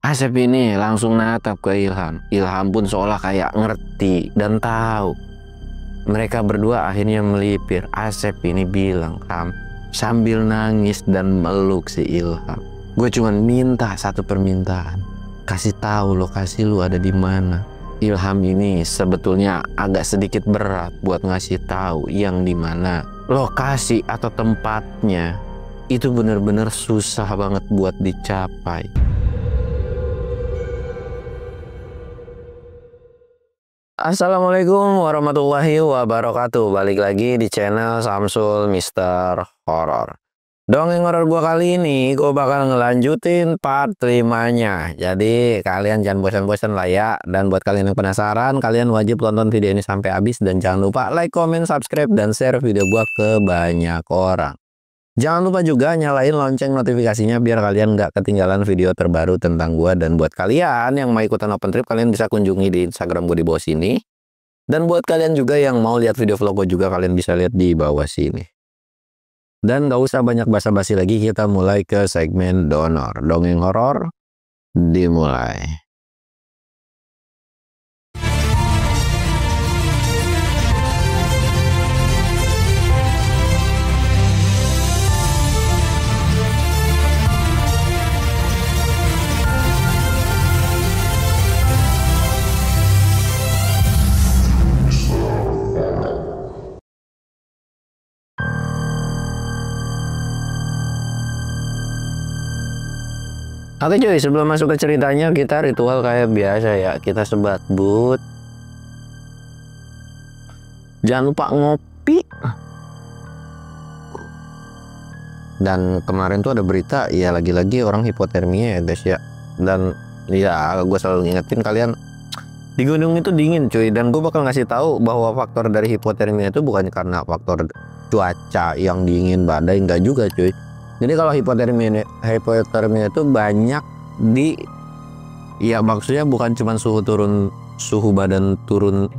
Asep ini langsung natap ke Ilham. Ilham pun seolah kayak ngerti dan tahu. Mereka berdua akhirnya melipir. Asep ini bilang, Ham, sambil nangis dan meluk si Ilham. Gue cuma minta satu permintaan. Kasih tahu lokasi lu ada di mana. Ilham ini sebetulnya agak sedikit berat buat ngasih tahu yang di mana lokasi atau tempatnya. Itu bener-bener susah banget buat dicapai. Assalamualaikum warahmatullahi wabarakatuh. Balik lagi di channel Samsul Mister Horror. Dongeng horor gua kali ini gua bakal ngelanjutin part 5-nya. Jadi kalian jangan bosan-bosan lah ya. Dan buat kalian yang penasaran, kalian wajib tonton video ini sampai habis. Dan jangan lupa like, comment, subscribe, dan share video gua ke banyak orang. Jangan lupa juga nyalain lonceng notifikasinya biar kalian nggak ketinggalan video terbaru tentang gua. Dan buat kalian yang mau ikutan open trip, kalian bisa kunjungi di Instagram gue di bawah sini. Dan buat kalian juga yang mau lihat video vlog gue juga, kalian bisa lihat di bawah sini. Dan gak usah banyak basa-basi lagi, kita mulai ke segmen donor. Dongeng horor dimulai. Oke cuy, sebelum masuk ke ceritanya, kita ritual kayak biasa ya. Kita sebat but. Jangan lupa ngopi. Dan kemarin tuh ada berita, ya lagi-lagi orang hipotermia ya guys ya. Dan ya gue selalu ngingetin kalian, di gunung itu dingin cuy. Dan gue bakal ngasih tahu bahwa faktor dari hipotermia itu bukan karena faktor cuaca yang dingin, badai, enggak juga cuy. Jadi kalau hipotermia itu banyak di, ya maksudnya bukan cuma suhu badan turun,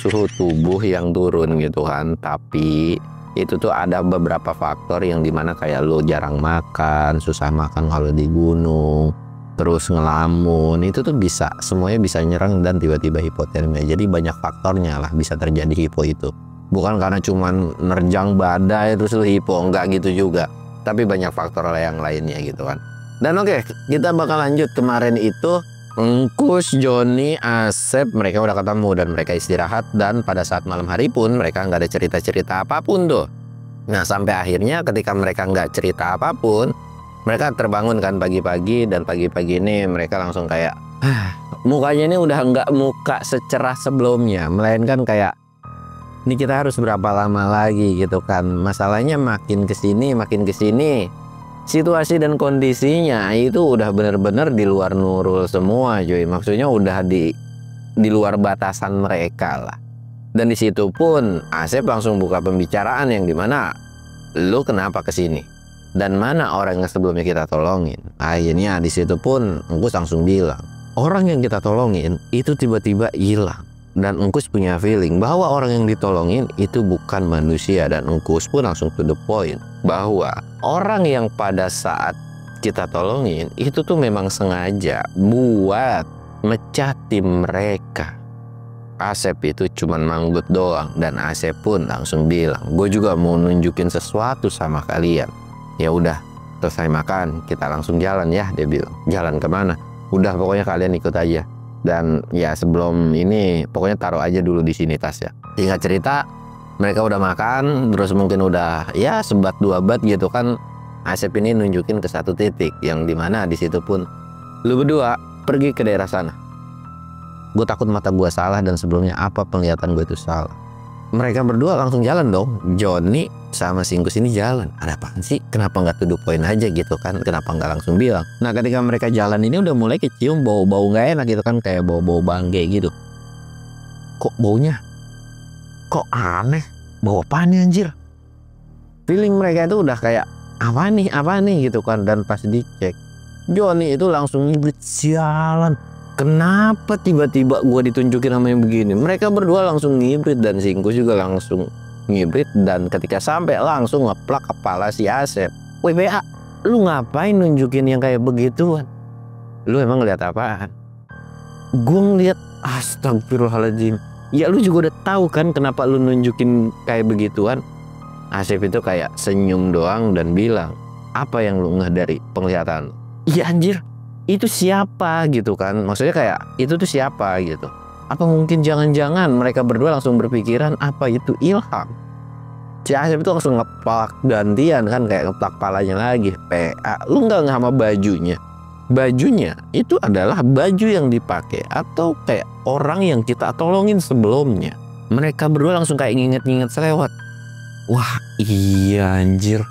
suhu tubuh yang turun gitu kan, tapi itu tuh ada beberapa faktor yang dimana kayak lo jarang makan, susah makan kalau di gunung, terus ngelamun, itu tuh bisa, semuanya bisa nyerang dan tiba-tiba hipotermia. Jadi banyak faktornya lah bisa terjadi hipo itu. Bukan karena cuman nerjang badai terus lu hipo, enggak gitu juga. Tapi banyak faktor yang lainnya gitu kan. Dan oke, kita bakal lanjut. Kemarin itu Engkus, Joni, Asep, mereka udah ketemu dan mereka istirahat. Dan pada saat malam hari pun mereka nggak ada cerita-cerita apapun tuh. Nah sampai akhirnya ketika mereka nggak cerita apapun, mereka terbangun kan pagi-pagi. Dan pagi-pagi ini mereka langsung kayak, mukanya ini udah nggak muka secerah sebelumnya, melainkan kayak, ini kita harus berapa lama lagi gitu kan. Masalahnya makin kesini situasi dan kondisinya itu udah bener-bener di luar Nurul semua cuy. Maksudnya udah di luar batasan mereka lah. Dan di situ pun Asep langsung buka pembicaraan yang dimana, lu kenapa kesini dan mana orang yang sebelumnya kita tolongin. Akhirnya di situ pun Engkus langsung bilang, orang yang kita tolongin itu tiba-tiba hilang. Dan Engkus punya feeling bahwa orang yang ditolongin itu bukan manusia. Dan Engkus pun langsung to the point bahwa orang yang pada saat kita tolongin itu tuh memang sengaja buat mecah tim mereka. Asep itu cuman manggut doang. Dan Asep pun langsung bilang, gue juga mau nunjukin sesuatu sama kalian. Ya udah, selesai makan kita langsung jalan ya, dia bilang. Jalan kemana? Udah pokoknya kalian ikut aja. Dan ya sebelum ini pokoknya taruh aja dulu di sini tas ya. Singkat cerita, mereka udah makan, terus mungkin udah ya sebat dua bat gitu kan. Asep ini nunjukin ke satu titik yang dimana di situ pun, lu berdua pergi ke daerah sana. Gue takut mata gue salah dan sebelumnya apa penglihatan gue itu salah. Mereka berdua langsung jalan dong. Joni sama Singkus ini jalan. Ada apaan sih? Kenapa nggak to the point aja gitu kan? Kenapa nggak langsung bilang? Nah ketika mereka jalan ini udah mulai kecium bau-bau nggak enak gitu kan. Kayak bau-bau bangke gitu. Kok baunya? Kok aneh? Bau apaan nih anjir? Feeling mereka itu udah kayak, apa nih gitu kan. Dan pas dicek, Joni itu langsung ngibrit, sialan. Kenapa tiba-tiba gue ditunjukin sama yang begini? Mereka berdua langsung ngibrit dan Singkus juga langsung ngibrit. Dan ketika sampai langsung ngeplak kepala si Asep. WBA, lu ngapain nunjukin yang kayak begituan? Lu emang ngeliat apaan? Gue ngeliat, astagfirullahaladzim. Ya lu juga udah tahu kan kenapa lu nunjukin kayak begituan. Asep itu kayak senyum doang dan bilang, apa yang lu ngeh dari penglihatan lu? Iya anjir, itu siapa gitu kan. Maksudnya kayak itu tuh siapa gitu. Apa mungkin jangan-jangan mereka berdua langsung berpikiran apa itu Ilham. Si Asep itu langsung ngeplak gantian kan, kayak ngeplak palanya lagi. PA, lu nggak sama bajunya. Bajunya itu adalah baju yang dipakai atau kayak orang yang kita tolongin sebelumnya. Mereka berdua langsung kayak nginget-nginget selewat. Wah iya anjir,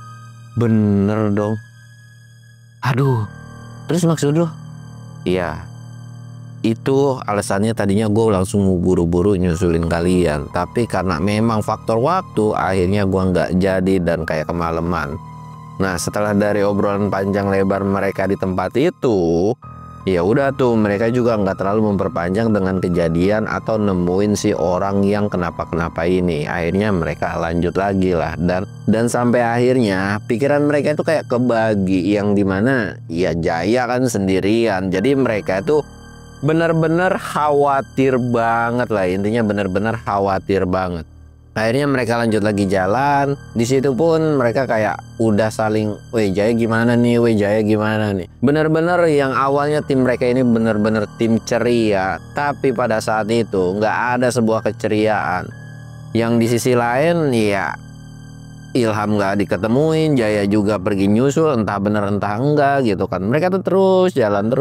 bener dong. Aduh, terus maksud lu? Iya, itu alasannya tadinya gue langsung buru-buru nyusulin kalian. Tapi karena memang faktor waktu, akhirnya gue nggak jadi dan kayak kemalaman. Nah setelah dari obrolan panjang lebar mereka di tempat itu, ya udah tuh mereka juga nggak terlalu memperpanjang dengan kejadian atau nemuin si orang yang kenapa-kenapa ini. Akhirnya mereka lanjut lagi lah, dan sampai akhirnya pikiran mereka itu kayak kebagi, yang dimana ya Jaya kan sendirian. Jadi mereka itu benar-benar khawatir banget lah, intinya benar-benar khawatir banget. Akhirnya mereka lanjut lagi jalan. Di situ pun mereka kayak udah saling, weh Jaya gimana nih, weh Jaya gimana nih. Bener-bener yang awalnya tim mereka ini bener-bener tim ceria, tapi pada saat itu nggak ada sebuah keceriaan. Yang di sisi lain ya Ilham nggak diketemuin, Jaya juga pergi nyusul, entah bener entah enggak gitu kan. Mereka tuh terus jalan.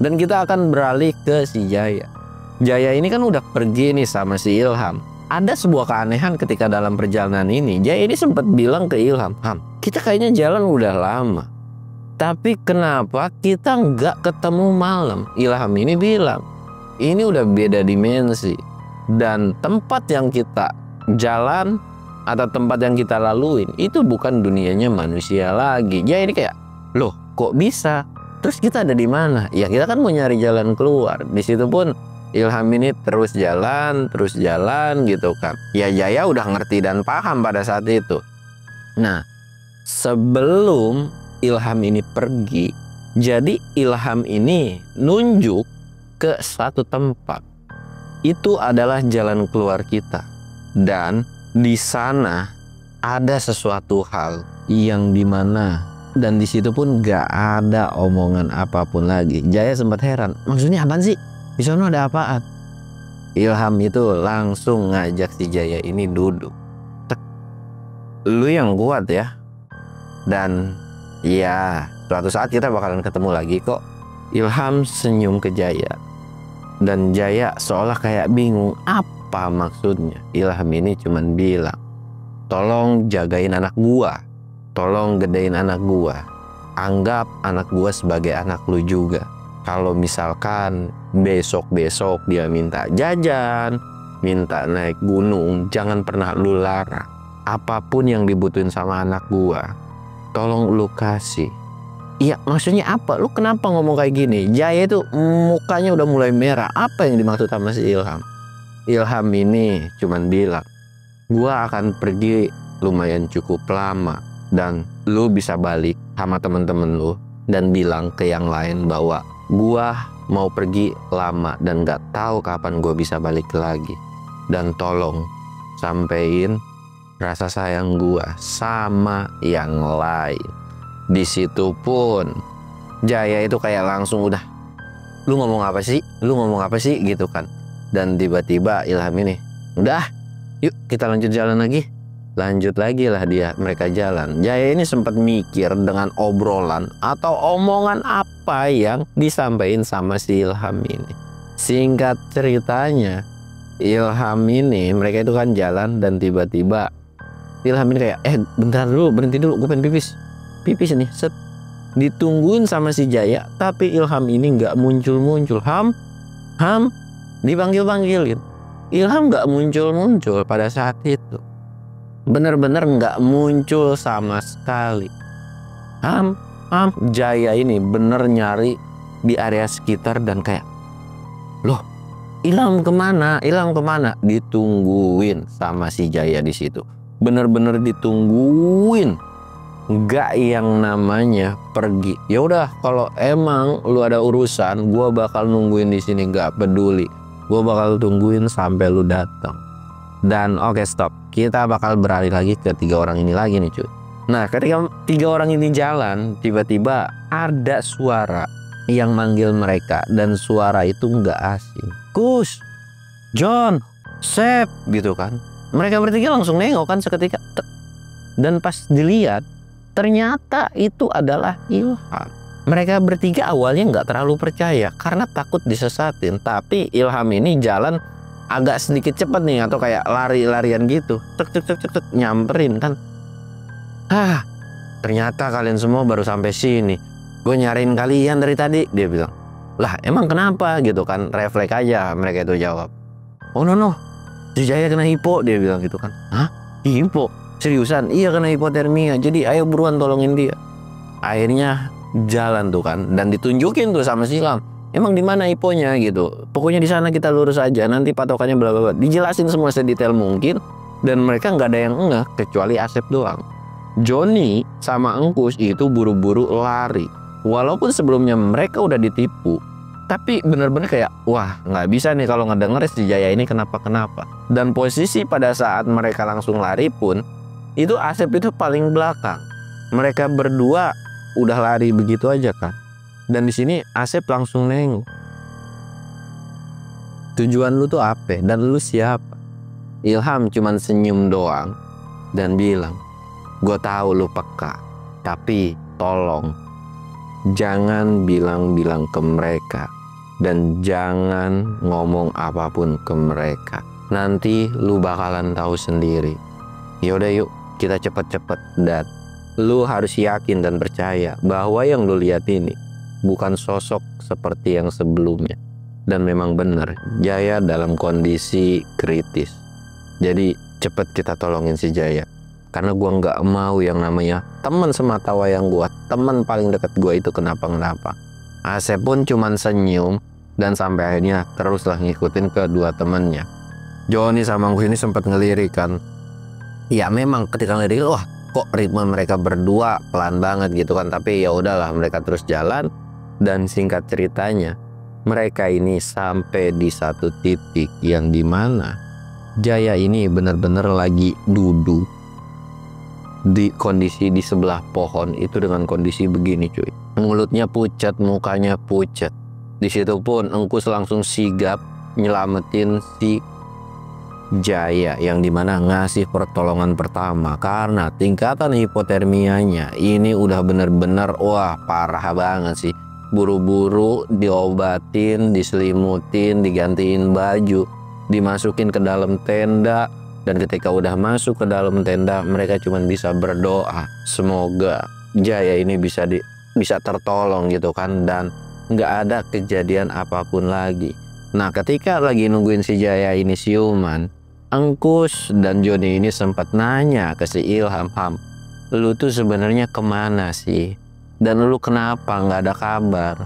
Dan kita akan beralih ke si Jaya. Jaya ini kan udah pergi nih sama si Ilham. Ada sebuah keanehan ketika dalam perjalanan ini. Jaya ini sempat bilang ke Ilham, Ham, kita kayaknya jalan udah lama, tapi kenapa kita nggak ketemu malam? Ilham ini bilang, ini udah beda dimensi. Dan tempat yang kita jalan atau tempat yang kita laluin itu bukan dunianya manusia lagi. Jaya ini kayak, loh kok bisa? Terus kita ada di mana? Ya kita kan mau nyari jalan keluar. Di situ pun Ilham ini terus jalan gitu kan. Ya Jaya udah ngerti dan paham pada saat itu. Nah, sebelum Ilham ini pergi, jadi Ilham ini nunjuk ke satu tempat. Itu adalah jalan keluar kita. Dan di sana ada sesuatu hal yang dimana, dan di situ pun gak ada omongan apapun lagi. Jaya sempat heran, maksudnya apaan sih? Di sana ada apaan? Ilham itu langsung ngajak si Jaya ini duduk. Tek, lu yang kuat ya. Dan ya suatu saat kita bakalan ketemu lagi kok. Ilham senyum ke Jaya. Dan Jaya seolah kayak bingung apa maksudnya. Ilham ini cuman bilang, tolong jagain anak gua, tolong gedein anak gua, anggap anak gua sebagai anak lu juga. Kalau misalkan besok-besok dia minta jajan, minta naik gunung, jangan pernah lu larang. Apapun yang dibutuhin sama anak gua, tolong lu kasih. Iya, maksudnya apa? Lu kenapa ngomong kayak gini? Jaya itu mukanya udah mulai merah. Apa yang dimaksud sama si Ilham? Ilham ini cuman bilang, gua akan pergi lumayan cukup lama, dan lu bisa balik sama temen-temen lu dan bilang ke yang lain bahwa gua mau pergi lama dan gak tahu kapan gua bisa balik lagi. Dan tolong sampein rasa sayang gua sama yang lain. Di situ pun Jaya itu kayak langsung udah, lu ngomong apa sih? Lu ngomong apa sih gitu kan. Dan tiba-tiba Ilham ini, udah yuk kita lanjut jalan lagi. Lanjut lagi lah mereka jalan. Jaya ini sempat mikir dengan obrolan atau omongan apa yang disampaikan sama si Ilham ini. Singkat ceritanya, Ilham ini mereka itu kan jalan, dan tiba-tiba Ilham ini kayak, bentar dulu, berhenti dulu, gue pengen pipis nih. Set, ditungguin sama si Jaya, tapi Ilham ini nggak muncul. Ham, dipanggil-panggilin. Ilham nggak muncul pada saat itu. Bener-bener nggak muncul sama sekali. Jaya ini bener nyari di area sekitar dan kayak, loh, Ilham kemana? Ditungguin sama si Jaya di situ. Bener-bener ditungguin. nggak yang namanya pergi. Ya udah, kalau emang lu ada urusan, gua bakal nungguin di sini, nggak peduli. Gua bakal tungguin sampai lu datang. Dan oke, stop. Kita bakal beralih lagi ke 3 orang ini lagi nih cuy. Nah, ketika 3 orang ini jalan, tiba-tiba ada suara yang manggil mereka, dan suara itu nggak asing. Kus, John, Sep, gitu kan. Mereka bertiga langsung nengok kan seketika. Dan pas dilihat, ternyata itu adalah Ilham. Mereka bertiga awalnya nggak terlalu percaya karena takut disesatin. Tapi Ilham ini jalan agak sedikit cepet nih, atau kayak lari-larian gitu. Tek, nyamperin kan. Ternyata kalian semua baru sampai sini. Gue nyariin kalian dari tadi, dia bilang. Lah emang kenapa gitu kan, refleks aja mereka itu jawab. Oh no, si Jaya kena hipo, dia bilang gitu kan. Hah? Hipo? Seriusan? Iya, kena hipotermia. Jadi ayo buruan tolongin dia. Akhirnya jalan tuh kan, dan ditunjukin tuh sama si Ilham. Emang di mana hiponya gitu? Pokoknya di sana, kita lurus aja. Nanti patokannya bla bla bla. Dijelasin semua sedetail mungkin, dan mereka nggak ada yang enggak kecuali Asep doang. Joni sama Engkus itu buru-buru lari. Walaupun sebelumnya mereka udah ditipu, tapi bener-bener kayak wah nggak bisa nih kalau ngedenger si Jaya ini kenapa-kenapa. Dan posisi pada saat mereka langsung lari pun, itu Asep itu paling belakang. Mereka berdua udah lari begitu aja kan. Dan di sini Asep langsung nengok. Tujuan lu tuh apa? Dan lu siapa? Ilham cuman senyum doang dan bilang, gue tahu lu peka, tapi tolong jangan bilang-bilang ke mereka, dan jangan ngomong apapun ke mereka. Nanti lu bakalan tahu sendiri. Yaudah yuk, kita cepet-cepet. Dan lu harus yakin dan percaya bahwa yang lu lihat ini bukan sosok seperti yang sebelumnya. Dan memang benar, Jaya dalam kondisi kritis. Jadi cepet kita tolongin si Jaya. Karena gua nggak mau yang namanya teman semata wayang gua, teman paling dekat gua itu kenapa-kenapa. Asep pun cuman senyum, dan sampai akhirnya teruslah ngikutin kedua temannya. Joni sama Engkus ini sempat ngelirik kan. Ya memang ketika ngelirik, wah kok ritme mereka berdua pelan banget gitu kan. Tapi ya udahlah, mereka terus jalan. Dan singkat ceritanya, mereka ini sampai di satu titik yang dimana Jaya ini benar-benar lagi duduk di kondisi di sebelah pohon itu dengan kondisi begini cuy. Mulutnya pucat, mukanya pucat. Di situ pun Engkus langsung sigap nyelamatin si Jaya, yang dimana ngasih pertolongan pertama karena tingkatan hipotermianya ini udah bener-bener wah parah banget sih. Buru-buru diobatin, diselimutin, digantiin baju, dimasukin ke dalam tenda. Dan ketika udah masuk ke dalam tenda, mereka cuma bisa berdoa semoga Jaya ini bisa tertolong gitu kan, dan nggak ada kejadian apapun lagi. Nah, ketika lagi nungguin si Jaya ini siuman, Engkus dan Joni ini sempat nanya ke si Ilham, Ham, lu tuh sebenarnya kemana sih? Dan lu kenapa nggak ada kabar?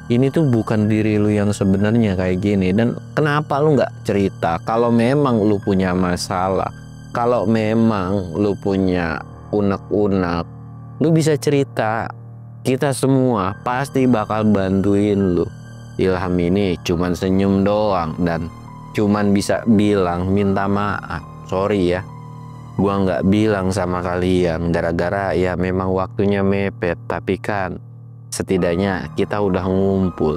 Ini tuh bukan diri lu yang sebenarnya kayak gini. Dan kenapa lu nggak cerita? Kalau memang lu punya masalah, kalau memang lu punya unek-unek, lu bisa cerita. Kita semua pasti bakal bantuin lu. Ilham ini cuman senyum doang dan cuman bisa bilang minta maaf. Sorry ya, gua nggak bilang sama kalian gara-gara ya memang waktunya mepet. Tapi kan setidaknya kita udah ngumpul.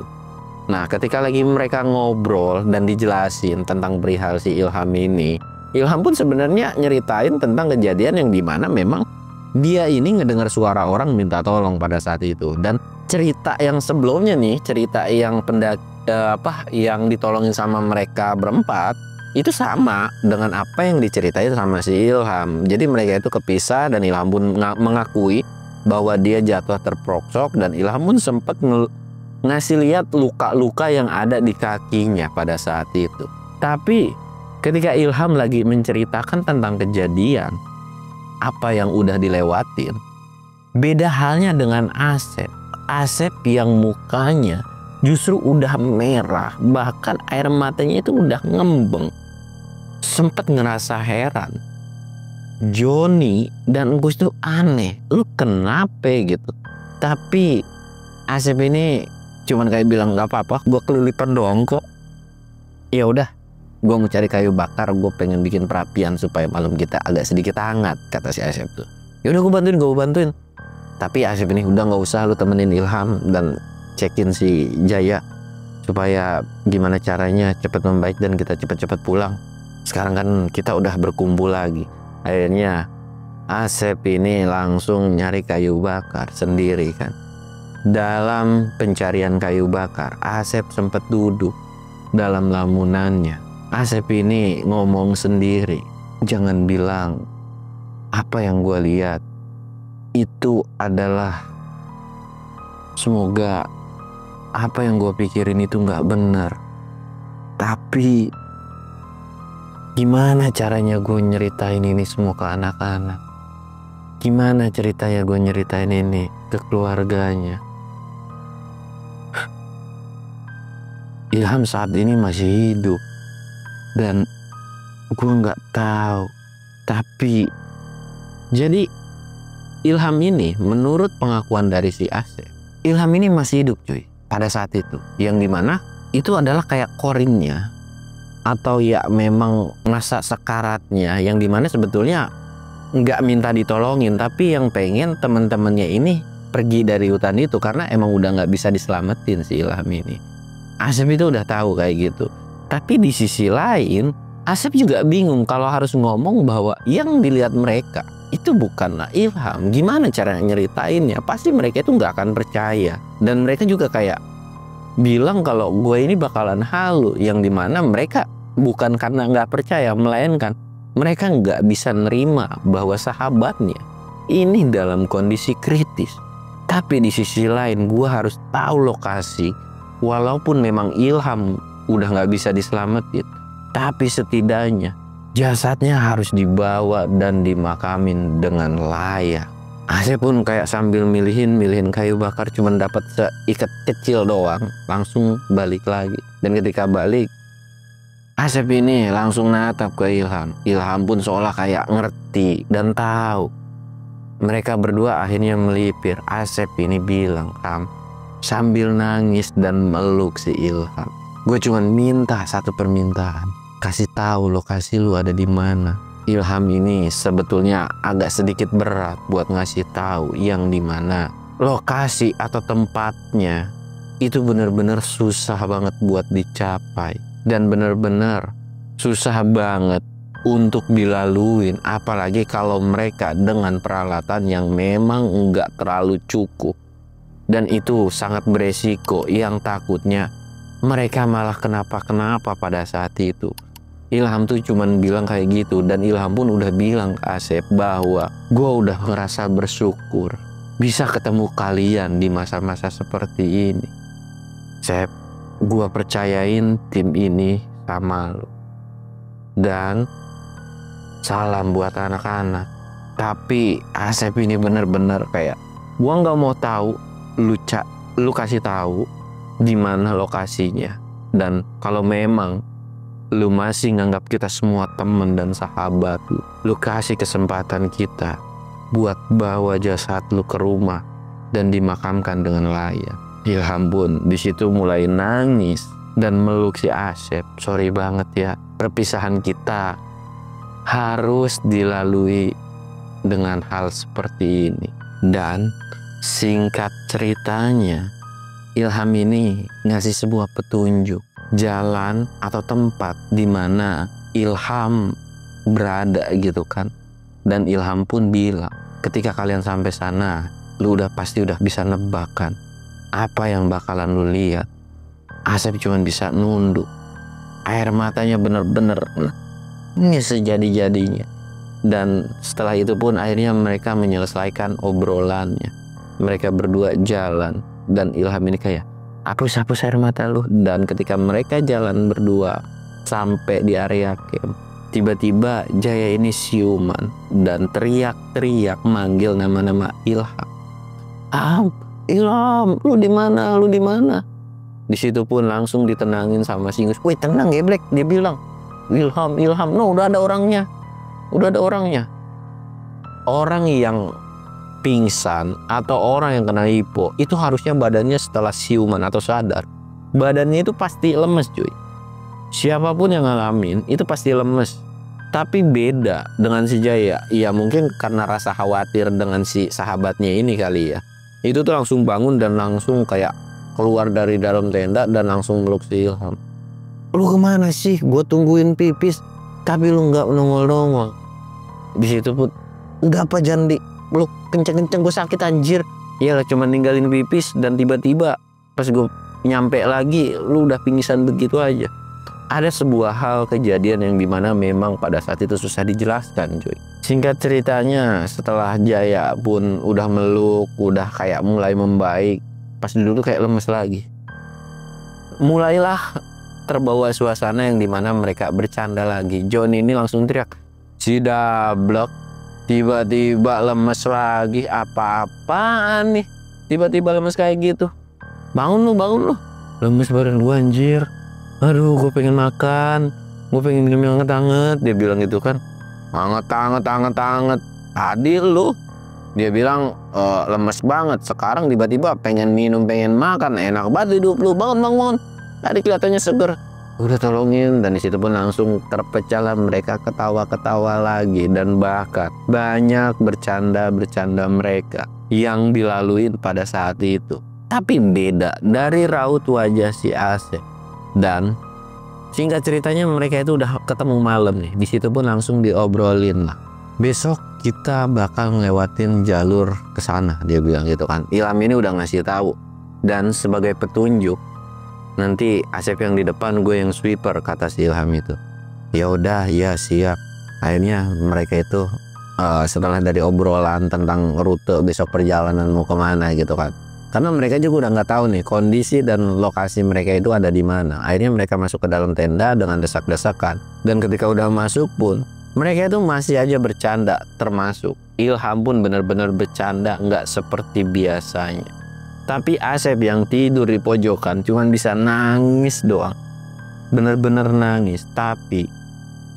Nah, ketika lagi mereka ngobrol dan dijelasin tentang perihal si Ilham ini, Ilham pun sebenarnya nyeritain tentang kejadian yang dimana memang dia ini ngedengar suara orang minta tolong pada saat itu. Dan cerita yang sebelumnya nih, cerita yang yang ditolongin sama mereka berempat itu sama dengan apa yang diceritain sama si Ilham. Jadi mereka itu kepisah dan Ilham pun mengakui bahwa dia jatuh terperosok, dan Ilham pun sempat ngasih lihat luka-luka yang ada di kakinya pada saat itu. Tapi ketika Ilham lagi menceritakan tentang kejadian apa yang udah dilewatin, beda halnya dengan Asep. Asep yang mukanya justru udah merah, bahkan air matanya itu udah ngembeng. Sempat ngerasa heran, Joni dan Gus tuh aneh, lu kenapa gitu. Tapi Asep ini cuman kayak bilang nggak apa-apa, gue kelilipan doang kok. Ya udah, gue mau cari kayu bakar, gue pengen bikin perapian supaya malam kita agak sedikit hangat, kata si Asep tuh. Ya udah gue bantuin. Tapi Asep ini udah nggak usah, lu temenin Ilham dan cekin si Jaya supaya gimana caranya cepet membaik dan kita cepet-cepet pulang. Sekarang kan kita udah berkumpul lagi. Akhirnya Asep ini langsung nyari kayu bakar sendiri kan. Dalam pencarian kayu bakar, Asep sempat duduk dalam lamunannya. Asep ini ngomong sendiri, jangan bilang apa yang gue lihat itu adalah, semoga apa yang gue pikirin itu nggak benar. Tapi gimana caranya gue nyeritain ini semua ke anak-anak? Gimana ceritanya gue nyeritain ini ke keluarganya? Ilham saat ini masih hidup dan gue nggak tahu. Tapi jadi Ilham ini menurut pengakuan dari si Asep, Ilham ini masih hidup cuy pada saat itu, yang dimana itu adalah kayak korinnya atau ya memang masa sekaratnya, yang dimana sebetulnya nggak minta ditolongin, tapi yang pengen teman-temannya ini pergi dari hutan itu karena emang udah nggak bisa diselamatin si Ilham ini. Asep itu udah tahu kayak gitu. Tapi di sisi lain Asep juga bingung kalau harus ngomong bahwa yang dilihat mereka itu bukanlah Ilham. Gimana cara nyeritainnya? Pasti mereka itu nggak akan percaya. Dan mereka juga kayak bilang kalau gue ini bakalan halu, yang dimana mereka bukan karena nggak percaya, melainkan mereka nggak bisa nerima bahwa sahabatnya ini dalam kondisi kritis. Tapi di sisi lain gue harus tahu lokasi, walaupun memang Ilham udah nggak bisa diselamatin, tapi setidaknya jasadnya harus dibawa dan dimakamin dengan layak. Asep pun kayak sambil milihin kayu bakar, cuman dapat seikat kecil doang, langsung balik lagi. Dan ketika balik, Asep ini langsung natap ke Ilham. Ilham pun seolah kayak ngerti dan tahu. Mereka berdua akhirnya melipir. Asep ini bilang, sambil nangis dan meluk si Ilham, gue cuman minta satu permintaan, kasih tahu lokasi lu ada di mana. Ilham ini sebetulnya agak sedikit berat buat ngasih tahu yang dimana lokasi atau tempatnya itu bener-bener susah banget buat dicapai dan bener-bener susah banget untuk dilaluin, apalagi kalau mereka dengan peralatan yang memang nggak terlalu cukup, dan itu sangat beresiko yang takutnya mereka malah kenapa-kenapa pada saat itu. Ilham tuh cuman bilang kayak gitu, dan Ilham pun udah bilang ke Asep bahwa gue udah ngerasa bersyukur bisa ketemu kalian di masa-masa seperti ini. Sep, gue percayain tim ini sama lo. Dan salam buat anak-anak. Tapi Asep ini bener-bener kayak, gue nggak mau tahu, lu kasih tahu di mana lokasinya. Dan kalau memang lu masih nganggap kita semua temen dan sahabat lu kasih kesempatan kita buat bawa jasad lu ke rumah dan dimakamkan dengan layak. Ilham pun di situ mulai nangis dan meluk si Asep. Sorry banget ya, perpisahan kita harus dilalui dengan hal seperti ini. Dan singkat ceritanya, Ilham ini ngasih sebuah petunjuk jalan atau tempat di mana Ilham berada gitu kan. Dan Ilham pun bilang, ketika kalian sampai sana, lu pasti udah bisa nebak kan apa yang bakalan lu lihat. Asep cuma bisa nunduk. Air matanya bener-bener ini sejadi-jadinya. Dan setelah itu pun akhirnya mereka menyelesaikan obrolannya. Mereka berdua jalan dan Ilham ini kayak, hapus air mata lu. Dan ketika mereka jalan berdua sampai di area camp, tiba-tiba Jaya ini siuman dan teriak-teriak manggil nama-nama Ilham. Ilham, lu di mana? Lu di mana? Di situ pun langsung ditenangin sama Singus. Woi, tenang geblek, dia bilang. Ilham, no, udah ada orangnya. orang yang pingsan atau orang yang kena hipo itu harusnya badannya setelah siuman atau sadar, badannya itu pasti lemes cuy. Siapapun yang ngalamin itu pasti lemes. Tapi beda dengan si Jaya. Ya mungkin karena rasa khawatir dengan si sahabatnya ini kali ya. Itu tuh langsung bangun dan langsung kayak keluar dari dalam tenda dan langsung meluk si Ilham. Lu kemana sih? Gue tungguin pipis tapi lu nggak nongol-nongol. Di situ pun nggak apa, jangan peluk kenceng-kenceng, gue sakit anjir. Iyalah cuma ninggalin pipis dan tiba-tiba pas gue nyampe lagi lu udah pingsan begitu aja. Ada sebuah hal kejadian yang dimana memang pada saat itu susah dijelaskan cuy. Singkat ceritanya setelah Jaya pun udah meluk, udah kayak mulai membaik, pas dulu kayak lemes lagi. Mulailah terbawa suasana yang dimana mereka bercanda lagi. John ini langsung teriak, si Dablek tiba-tiba lemes lagi, apa-apaan nih tiba-tiba lemes kayak gitu. Bangun lu. Lemes badan gua anjir. Aduh, gue pengen makan, gue pengen minum yang hangat-hangat. Dia bilang gitu kan, hangat. Tadi lu, dia bilang lemes banget. Sekarang tiba-tiba pengen minum, pengen makan, enak banget hidup lu. Bangun. Tadi kelihatannya seger. Udah tolongin, dan disitu pun langsung terpecahlah mereka ketawa-ketawa lagi, dan bahkan banyak bercanda mereka yang dilalui pada saat itu. Tapi beda dari raut wajah si Asep. Dan singkat ceritanya mereka itu udah ketemu malam nih. Di situ pun langsung diobrolin lah. Besok kita bakal ngelewatin jalur ke sana, dia bilang gitu kan. Ilham ini udah ngasih tahu. Dan sebagai petunjuk, nanti Asep yang di depan, gue yang sweeper, kata si Ilham itu. Ya udah, ya siap. Akhirnya mereka itu setelah dari obrolan tentang rute besok perjalanan mau kemana gitu kan. Karena mereka juga udah nggak tahu nih kondisi dan lokasi mereka itu ada di mana. Akhirnya mereka masuk ke dalam tenda dengan desak-desakan. Dan ketika udah masuk pun mereka itu masih aja bercanda, termasuk Ilham pun benar-benar bercanda nggak seperti biasanya. Tapi Asep yang tidur di pojokan cuman bisa nangis doang. Benar-benar nangis. Tapi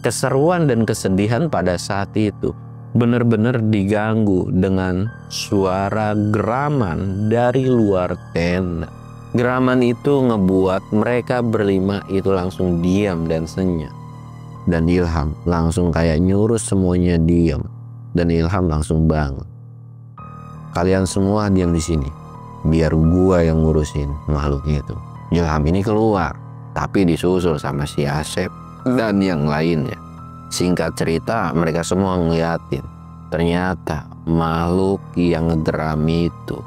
keseruan dan kesedihan pada saat itu benar-benar diganggu dengan suara geraman dari luar tenda. Geraman itu ngebuat mereka berlima itu langsung diam dan senyap. Dan Ilham langsung kayak nyuruh semuanya diam. Dan Ilham langsung bangun. Kalian semua diam di sini. Biar gua yang ngurusin makhluknya itu. Ilham ini keluar, tapi disusul sama si Asep dan yang lainnya. Singkat cerita, mereka semua ngeliatin. Ternyata makhluk yang ngederam itu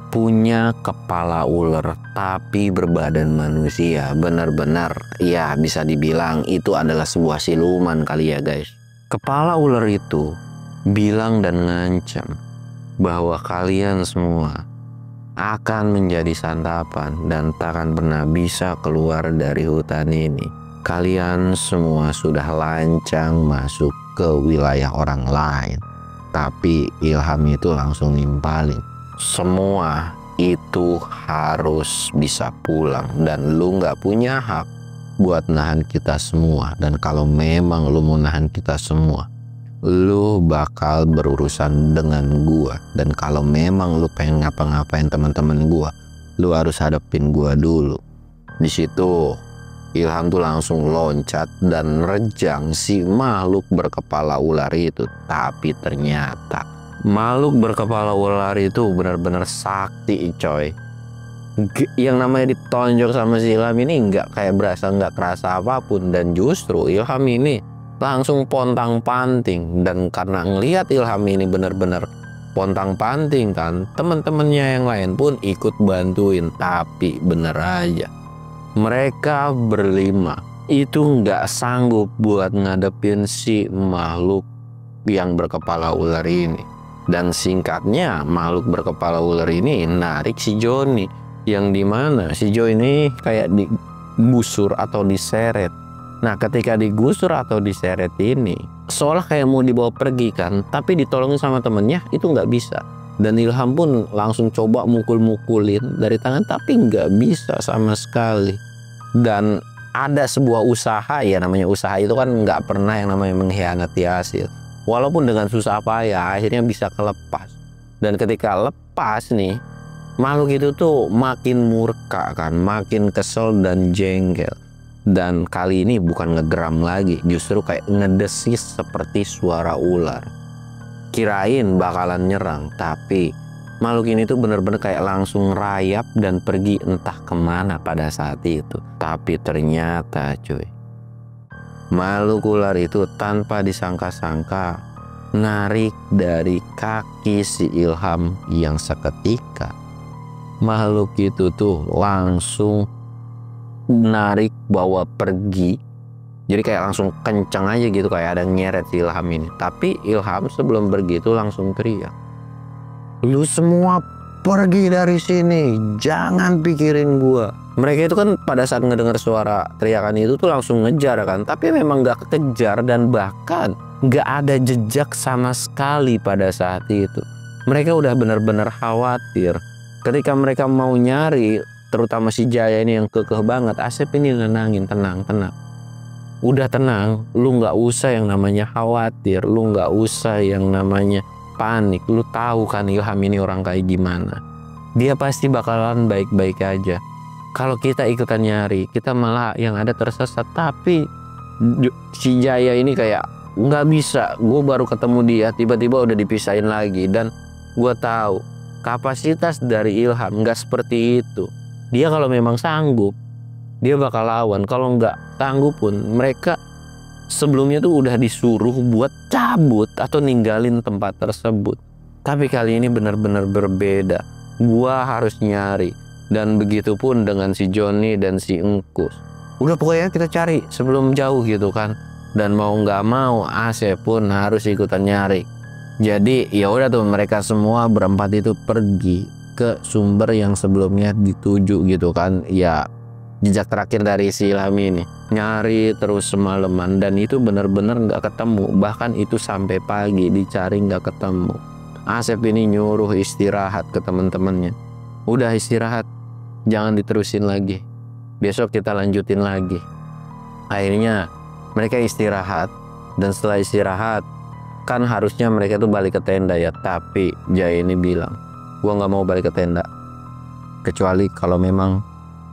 punya kepala ular tapi berbadan manusia. Benar-benar ya bisa dibilang itu adalah sebuah siluman kali ya guys. Kepala ular itu bilang dan ngancam bahwa kalian semua akan menjadi santapan dan tak akan pernah bisa keluar dari hutan ini. Kalian semua sudah lancang masuk ke wilayah orang lain. Tapi Ilham itu langsung nimpalin. Semua itu harus bisa pulang. Dan lu gak punya hak buat nahan kita semua. Dan kalau memang lu mau nahan kita semua, lu bakal berurusan dengan gua. Dan kalau memang lu pengen ngapa-ngapain teman-teman gua, lu harus hadapin gua dulu. Di situ Ilham tuh langsung loncat dan rejang si makhluk berkepala ular itu. Tapi ternyata makhluk berkepala ular itu benar-benar sakti coy. Yang namanya ditonjok sama si Ilham ini nggak kayak berasa nggak kerasa apapun. Dan justru Ilham ini langsung pontang-panting. Dan karena ngelihat Ilham ini benar-benar pontang-panting kan, teman-temannya yang lain pun ikut bantuin. Tapi bener aja, mereka berlima itu nggak sanggup buat ngadepin si makhluk yang berkepala ular ini. Dan singkatnya makhluk berkepala ular ini narik si Joni, yang dimana si Joni ini kayak digusur atau diseret. Nah ketika digusur atau diseret ini seolah kayak mau dibawa pergi kan, tapi ditolongin sama temennya itu nggak bisa. Dan Ilham pun langsung coba mukul-mukulin dari tangan, tapi nggak bisa sama sekali. Dan ada sebuah usaha, ya namanya usaha itu kan nggak pernah yang namanya mengkhianati hasil. walaupun dengan susah payah akhirnya bisa kelepas. Dan ketika lepas nih, makhluk itu tuh makin murka kan, makin kesel dan jengkel. Dan kali ini bukan ngegeram lagi, justru kayak ngedesis seperti suara ular. Kirain bakalan nyerang, tapi makhluk ini tuh bener-bener kayak langsung rayap dan pergi entah kemana pada saat itu. Tapi ternyata cuy, makhluk ular itu tanpa disangka-sangka narik dari kaki si Ilham yang seketika makhluk itu tuh langsung narik bawa pergi. Jadi kayak langsung kencang aja gitu, kayak ada nyeret si Ilham ini. Tapi Ilham sebelum pergi itu langsung teriak, "Lu semua pergi dari sini, jangan pikirin gua." Mereka itu kan pada saat ngedengar suara teriakan itu tuh langsung ngejar kan, tapi memang gak kejar dan bahkan gak ada jejak sama sekali pada saat itu. Mereka udah benar-benar khawatir. Ketika mereka mau nyari, terutama si Jaya ini yang kekeh banget, Asep ini nenangin, tenang. Udah tenang, lu gak usah yang namanya khawatir, lu gak usah yang namanya panik. Lu tahu kan Ilham ini orang kayak gimana. Dia pasti bakalan baik-baik aja. Kalau kita ikutan nyari, kita malah yang ada tersesat. Tapi si Jaya ini kayak nggak bisa. Gue baru ketemu dia, tiba-tiba udah dipisahin lagi. Dan gue tahu kapasitas dari Ilham nggak seperti itu. Dia kalau memang sanggup, dia bakal lawan. Kalau nggak sanggup pun, mereka sebelumnya tuh udah disuruh buat cabut atau ninggalin tempat tersebut. Tapi kali ini benar-benar berbeda. Gua harus nyari. Dan begitu pun dengan si Joni dan si Engkus. Udah pokoknya kita cari sebelum jauh gitu kan. Dan mau nggak mau Asep pun harus ikutan nyari. Jadi ya udah tuh, mereka semua berempat itu pergi ke sumber yang sebelumnya dituju gitu kan. Ya jejak terakhir dari si Ilham ini. Nyari terus semalaman dan itu benar-benar nggak ketemu. Bahkan itu sampai pagi dicari nggak ketemu. Asep ini nyuruh istirahat ke teman-temannya. Udah istirahat, jangan diterusin lagi. Besok kita lanjutin lagi. Akhirnya mereka istirahat. Dan setelah istirahat, kan harusnya mereka tuh balik ke tenda ya. Tapi Jaya ini bilang, gua gak mau balik ke tenda. Kecuali kalau memang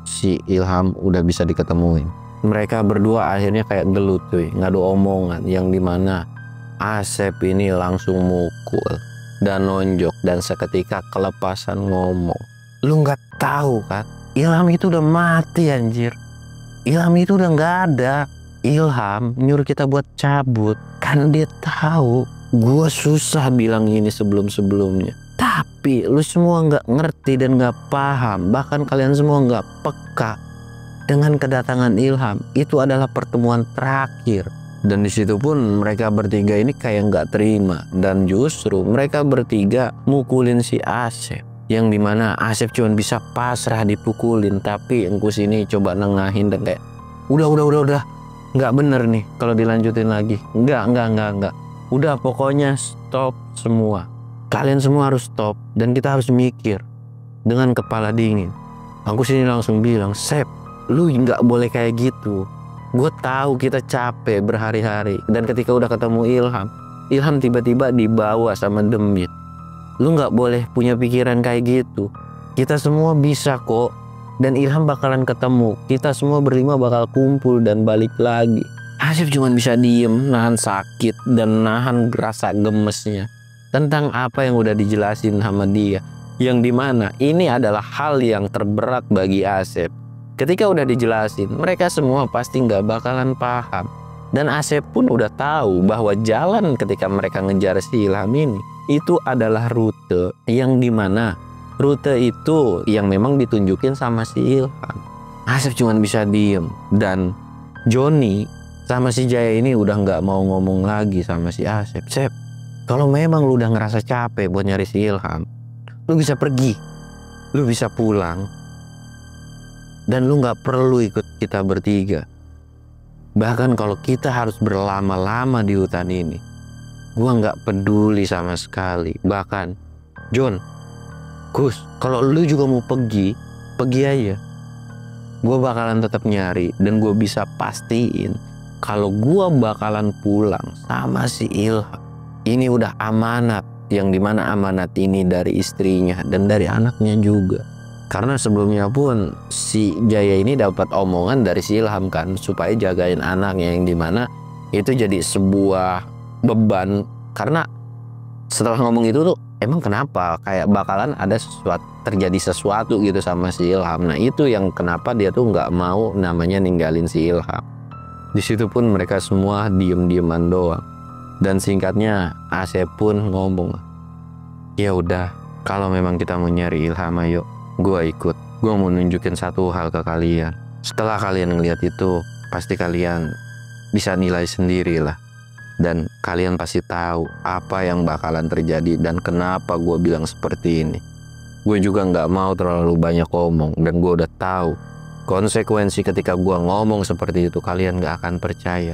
si Ilham udah bisa diketemuin. Mereka berdua akhirnya kayak gelut cuy, ngadu omongan. Yang dimana Asep ini langsung mukul dan nonjok. Dan seketika kelepasan ngomong. Lu nggak tahu kan, Ilham itu udah mati anjir. Ilham itu udah nggak ada. Ilham nyuruh kita buat cabut kan dia tahu gua susah bilang ini sebelumnya. Tapi lu semua nggak ngerti dan nggak paham. Bahkan kalian semua nggak peka dengan kedatangan Ilham. Itu adalah pertemuan terakhir. Dan disitu pun mereka bertiga ini kayak nggak terima. Dan justru mereka bertiga mukulin si Asep. Yang dimana Asep cuma bisa pasrah dipukulin. Tapi Engkus ini coba nengahin dan kayak udah nggak bener nih kalau dilanjutin lagi. Enggak. Udah pokoknya stop semua. Kalian semua harus stop. Dan kita harus mikir dengan kepala dingin. Engkus ini langsung bilang, Sep, lu nggak boleh kayak gitu. Gue tahu kita capek berhari-hari. Dan ketika udah ketemu Ilham tiba-tiba dibawa sama demit. Lu nggak boleh punya pikiran kayak gitu. Kita semua bisa kok. Dan Ilham bakalan ketemu. Kita semua berlima bakal kumpul dan balik lagi. Asif cuma bisa diem, nahan sakit dan nahan rasa gemesnya tentang apa yang udah dijelasin sama dia. Yang dimana ini adalah hal yang terberat bagi Asep. Ketika udah dijelasin, mereka semua pasti nggak bakalan paham. Dan Asep pun udah tahu bahwa jalan ketika mereka ngejar si Ilham ini itu adalah rute yang dimana rute itu yang memang ditunjukin sama si Ilham. Asep cuma bisa diem. Dan Joni sama si Jaya ini udah nggak mau ngomong lagi sama si Asep. Sep, kalau memang lu udah ngerasa capek buat nyari si Ilham, lu bisa pergi, lu bisa pulang, dan lu nggak perlu ikut kita bertiga. Bahkan kalau kita harus berlama-lama di hutan ini, gua nggak peduli sama sekali. Bahkan John, Gus, kalau lu juga mau pergi aja. Gue bakalan tetap nyari dan gue bisa pastiin kalau gue bakalan pulang sama si Ilham. ini udah amanat, yang dimana amanat ini dari istrinya dan dari anaknya juga. Karena sebelumnya pun si Jaya ini dapat omongan dari si Ilham kan, supaya jagain anaknya, yang dimana itu jadi sebuah beban. Karena setelah ngomong itu tuh, emang kenapa kayak bakalan ada terjadi sesuatu gitu sama si Ilham. Nah itu yang kenapa dia tuh nggak mau namanya ninggalin si Ilham. Di situ pun mereka semua diem-dieman doang. Dan singkatnya Asep pun ngomong, ya udah, kalau memang kita mau nyari Ilham, ayo, gue ikut. Gue mau nunjukin satu hal ke kalian. Setelah kalian ngeliat itu, pasti kalian bisa nilai sendiri lah. Dan kalian pasti tahu apa yang bakalan terjadi dan kenapa gue bilang seperti ini. Gue juga nggak mau terlalu banyak ngomong, dan gue udah tahu konsekuensi ketika gue ngomong seperti itu. Kalian nggak akan percaya.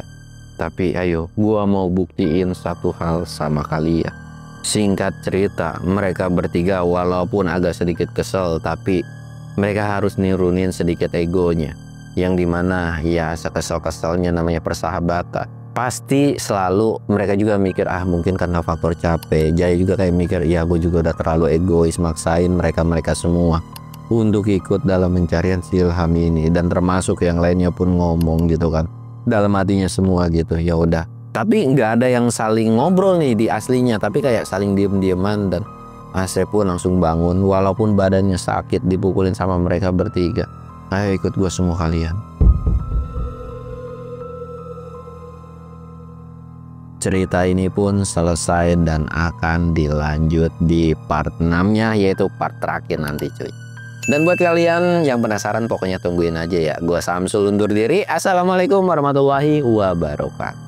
Tapi ayo, gue mau buktiin satu hal sama kalian. Singkat cerita, mereka bertiga walaupun agak sedikit kesel, tapi mereka harus nirunin sedikit egonya. Yang dimana ya sekesel-keselnya namanya persahabatan. Pasti selalu mereka juga mikir, mungkin karena faktor capek. Jaya juga kayak mikir, ya gue juga udah terlalu egois maksain mereka semua untuk ikut dalam pencarian si Ilham ini. Dan termasuk yang lainnya pun ngomong gitu kan, dalam hatinya semua gitu, ya udah. Tapi nggak ada yang saling ngobrol nih di aslinya, tapi kayak saling diem-dieman. Dan Asep pun langsung bangun walaupun badannya sakit, dipukulin sama mereka bertiga. Ayo ikut gue semua kalian. Cerita ini pun selesai dan akan dilanjut di part 6-nya, yaitu part terakhir nanti cuy. Dan buat kalian yang penasaran, pokoknya tungguin aja ya. Gua Samsul undur diri. Assalamualaikum warahmatullahi wabarakatuh.